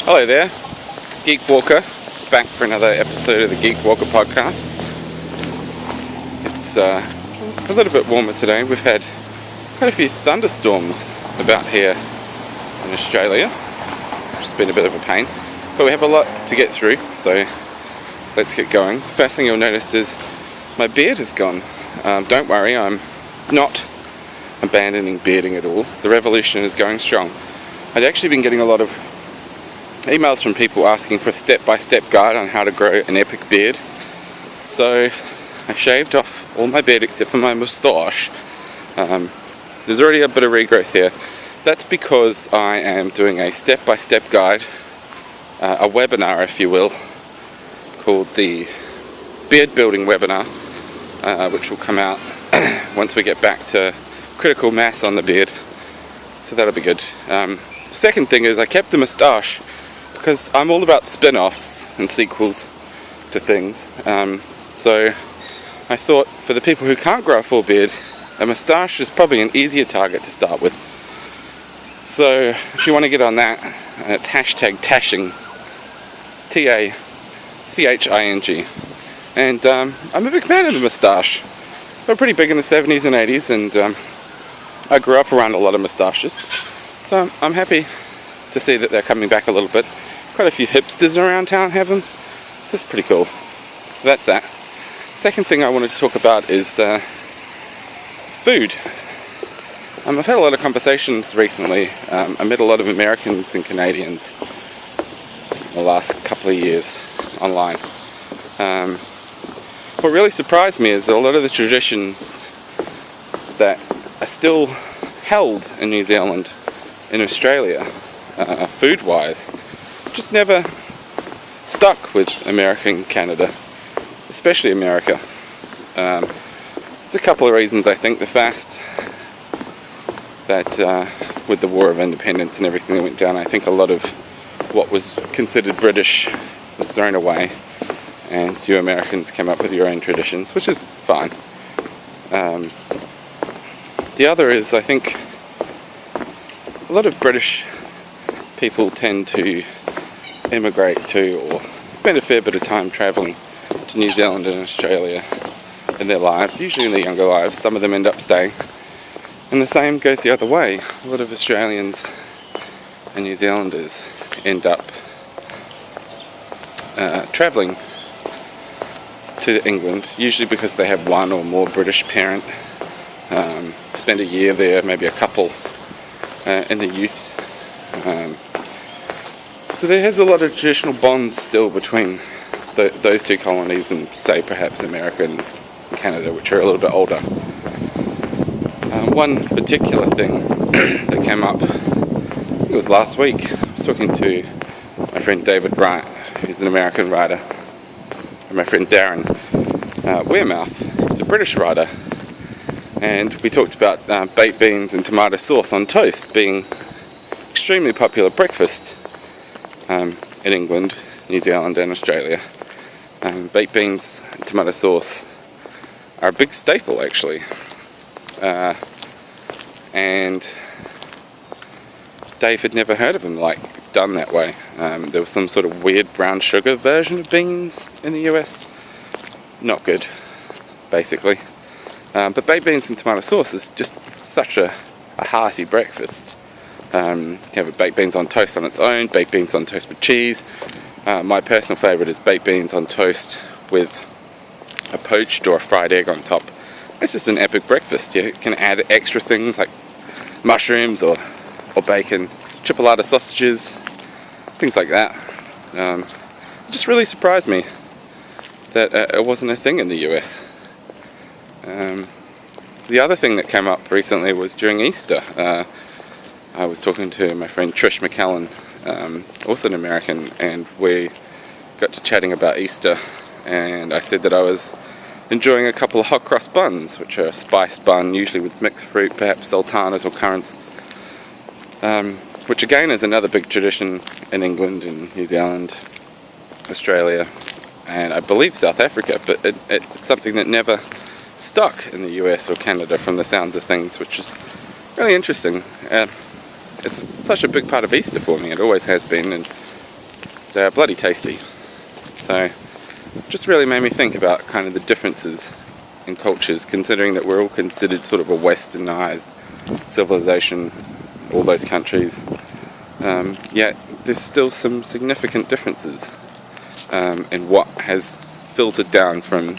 Hello there, Geekwalker, back for another episode of the Geekwalker Podcast. It's a little bit warmer today. We've had quite a few thunderstorms about here in Australia, which has been a bit of a pain. But we have a lot to get through, so let's get going. The first thing you'll notice is my beard is gone. Don't worry, I'm not abandoning bearding at all. The revolution is going strong. I'd actually been getting a lot of emails from people asking for a step-by-step guide on how to grow an epic beard. So I shaved off all my beard except for my moustache. There's already a bit of regrowth here. That's because I am doing a step-by-step guide, a webinar if you will, called the Beard Building Webinar, which will come out once we get back to critical mass on the beard. So that'll be good. Second thing is I kept the moustache because I'm all about spin-offs and sequels to things. So I thought for the people who can't grow a full beard, a moustache is probably an easier target to start with. So if you want to get on that, it's hashtag tashing, T-A-C-H-I-N-G. And I'm a big fan of the moustache. They were pretty big in the 70s and 80s, and I grew up around a lot of moustaches. So I'm happy to see that they're coming back a little bit. Quite a few hipsters around town have them. That's pretty cool. So that's that. Second thing I wanted to talk about is food. I've had a lot of conversations recently. I met a lot of Americans and Canadians in the last couple of years online. What really surprised me is that a lot of the traditions that are still held in New Zealand, in Australia, food-wise, just never stuck with America and Canada, especially America. There's a couple of reasons, I think. The first, that with the War of Independence and everything that went down, I think a lot of what was considered British was thrown away, and you Americans came up with your own traditions, which is fine. The other is, I think, a lot of British people tend to immigrate to or spend a fair bit of time travelling to New Zealand and Australia in their lives, usually in their younger lives. Some of them end up staying. And the same goes the other way. A lot of Australians and New Zealanders end up travelling to England, usually because they have one or more British parent, spend a year there, maybe a couple in the youth. So there has a lot of traditional bonds still between those two colonies and, say, perhaps America and Canada, which are a little bit older. One particular thing that came up, I think it was last week. I was talking to my friend David Wright, who's an American writer, and my friend Darren Wearmouth, who's a British writer, and we talked about baked beans and tomato sauce on toast being extremely popular breakfast in England, New Zealand and Australia. Baked beans and tomato sauce are a big staple, actually. And Dave had never heard of them done that way. There was some sort of weird brown sugar version of beans in the US. Not good, basically. But baked beans and tomato sauce is just such a hearty breakfast. You have baked beans on toast on its own, baked beans on toast with cheese. My personal favourite is baked beans on toast with a poached or a fried egg on top. It's just an epic breakfast. You can add extra things like mushrooms or bacon, chipolata sausages, things like that. It just really surprised me that it wasn't a thing in the US. The other thing that came up recently was during Easter. I was talking to my friend Trish McCallan, also an American, and we got to chatting about Easter, and I said that I was enjoying a couple of hot cross buns, which are a spiced bun, usually with mixed fruit, perhaps sultanas or currants, which again is another big tradition in England and New Zealand, Australia, and I believe South Africa, but it's something that never stuck in the US or Canada from the sounds of things, which is really interesting. It's such a big part of Easter for me. It always has been, and they are bloody tasty. So just really made me think about kind of the differences in cultures, considering that we're all considered sort of a westernized civilization, all those countries, yet there's still some significant differences in what has filtered down from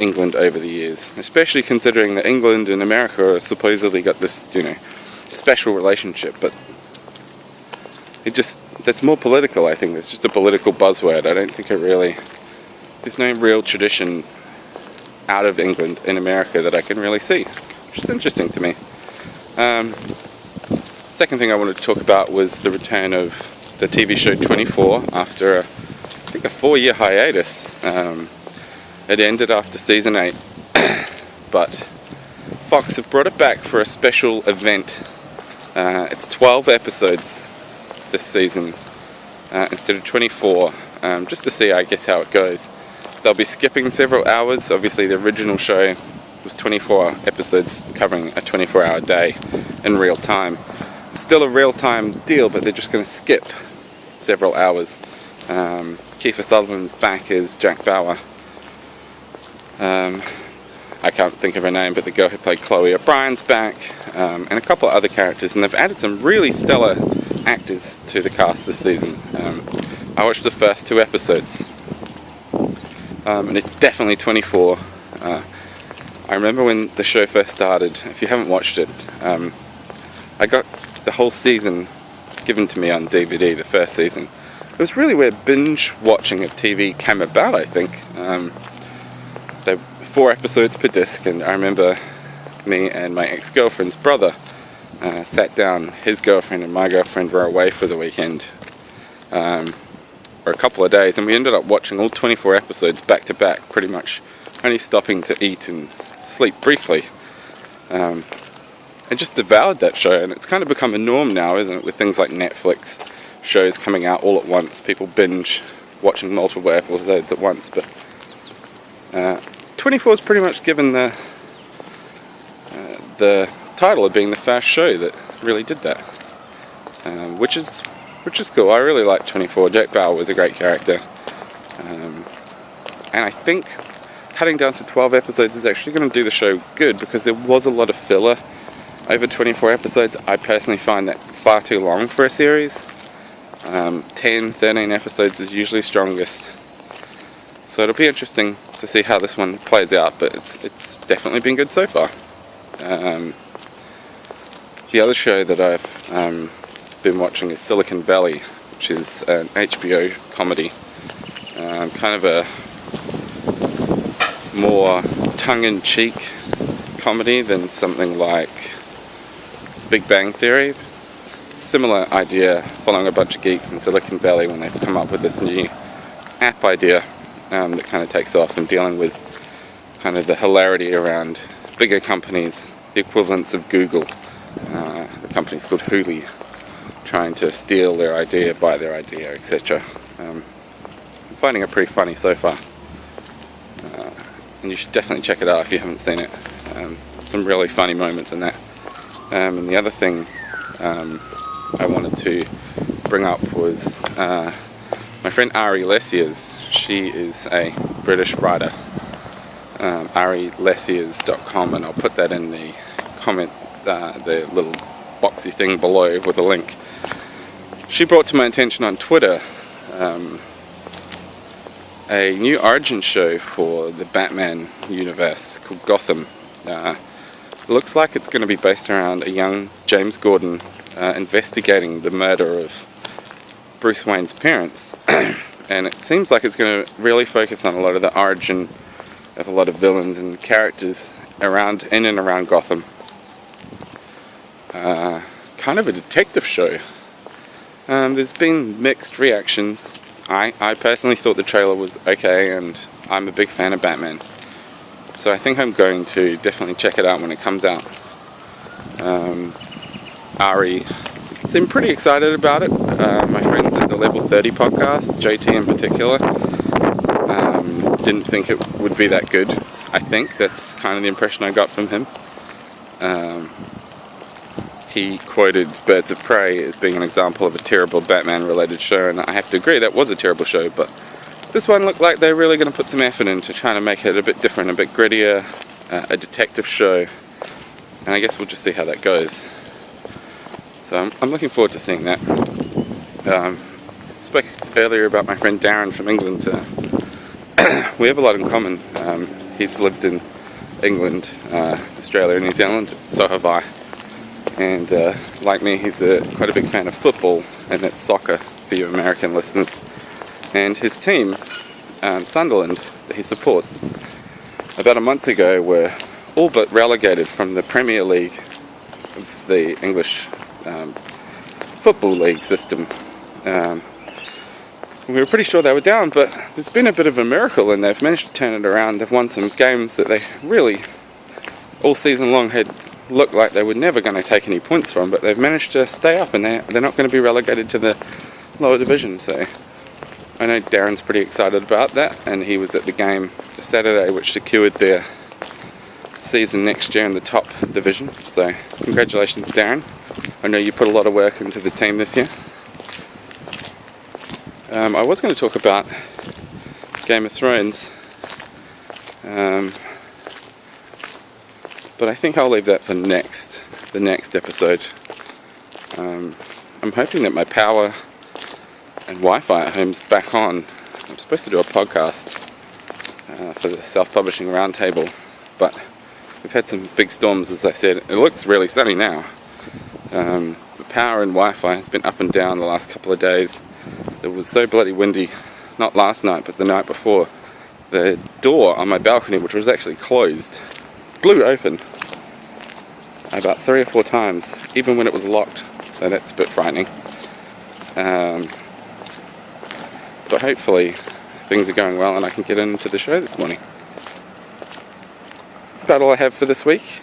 England over the years, especially considering that England and America are supposedly got this, special relationship, but that's more political. I think it's just a political buzzword. I don't think there's no real tradition out of England in America that I can really see, which is interesting to me. Second thing I wanted to talk about was the return of the TV show 24 after, I think, a 4-year hiatus. It ended after season 8, but Fox have brought it back for a special event. It's 12 episodes this season instead of 24, just to see, I guess, how it goes. They'll be skipping several hours. Obviously, the original show was 24 episodes covering a 24-hour day in real time. It's still a real-time deal, but they're just going to skip several hours. Kiefer Sutherland's back as Jack Bauer. I can't think of her name, but the girl who played Chloe O'Brien's back, and a couple of other characters, and they've added some really stellar actors to the cast this season. I watched the first 2 episodes, and it's definitely 24. I remember when the show first started, if you haven't watched it, I got the whole season given to me on DVD, the first season. It was really where binge watching of TV came about, I think. They were 4 episodes per disc, and I remember me and my ex-girlfriend's brother sat down. His girlfriend and my girlfriend were away for the weekend for a couple of days, and we ended up watching all 24 episodes back to back, pretty much only stopping to eat and sleep briefly. I just devoured that show, and it's kind of become a norm now, isn't it, with things like Netflix shows coming out all at once. People binge watching multiple episodes at once, but 24 is pretty much given the title of being the first show that really did that, which is cool. I really like 24. Jack Bauer was a great character, and I think cutting down to 12 episodes is actually going to do the show good, because there was a lot of filler over 24 episodes. I personally find that far too long for a series. 10, 13 episodes is usually strongest. So it'll be interesting to see how this one plays out, but it's definitely been good so far. The other show that I've been watching is Silicon Valley, which is an HBO comedy. Kind of a more tongue-in-cheek comedy than something like Big Bang Theory. Similar idea, following a bunch of geeks in Silicon Valley when they've come up with this new app idea that kind of takes off, and dealing with kind of the hilarity around bigger companies, the equivalents of Google. The company's called Huli, trying to steal their idea, buy their idea, etc. I'm finding it pretty funny so far, and you should definitely check it out if you haven't seen it. Some really funny moments in that. And the other thing I wanted to bring up was my friend Ari Lessiers. She is a British writer, arilessiers.com, and I'll put that in the comment, the little boxy thing below with a link. She brought to my attention on Twitter a new origin show for the Batman universe called Gotham. It looks like it's going to be based around a young James Gordon investigating the murder of Bruce Wayne's parents. And it seems like it's going to really focus on a lot of the origin of a lot of villains and characters in and around Gotham. Kind of a detective show. There's been mixed reactions. I personally thought the trailer was okay, and I'm a big fan of Batman. So I think I'm going to definitely check it out when it comes out. Ari seemed pretty excited about it. My friends at the Level 30 podcast, JT in particular, didn't think it would be that good. I think that's kind of the impression I got from him. he quoted Birds of Prey as being an example of a terrible Batman-related show, and I have to agree that was a terrible show, but this one looked like they're really going to put some effort into trying to make it a bit different, a bit grittier, a detective show, and I guess we'll just see how that goes. So I'm looking forward to seeing that. Spoke earlier about my friend Darren from England. We have a lot in common. He's lived in England, Australia and New Zealand, so have I. And like me, he's quite a big fan of football, and that's soccer for you American listeners. And his team, Sunderland, that he supports, about a month ago were all but relegated from the Premier League of the English football league system. We were pretty sure they were down, but there's been a bit of a miracle and they've managed to turn it around. They've won some games that they really, all season long, had looked like they were never going to take any points from, but they've managed to stay up and they're not going to be relegated to the lower division. So I know Darren's pretty excited about that, and he was at the game Saturday which secured their season next year in the top division. So congratulations, Darren. I know you put a lot of work into the team this year. I was going to talk about Game of Thrones, but I think I'll leave that for the next episode. I'm hoping that my power and Wi-Fi at home's back on. I'm supposed to do a podcast for the self-publishing roundtable, but we've had some big storms, as I said. It looks really sunny now. The power and Wi-Fi has been up and down the last couple of days. It was so bloody windy, not last night, but the night before. The door on my balcony, which was actually closed, blew open about 3 or 4 times, even when it was locked. So that's a bit frightening. But hopefully things are going well and I can get into the show this morning. That's about all I have for this week.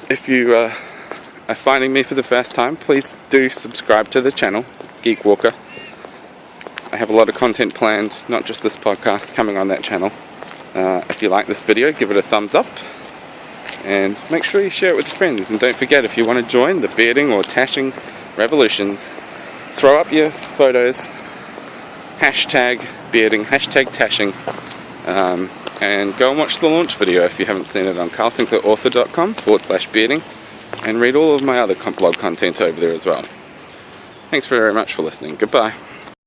If you are finding me for the first time, please do subscribe to the channel, Geekwalker. I have a lot of content planned, not just this podcast, coming on that channel. If you like this video, give it a thumbs up. And make sure you share it with your friends. And don't forget, if you want to join the bearding or tashing revolutions, throw up your photos, hashtag bearding, hashtag tashing, and go and watch the launch video if you haven't seen it on carlsinclairauthor.com/bearding, and read all of my other blog content over there as well. Thanks very much for listening. Goodbye.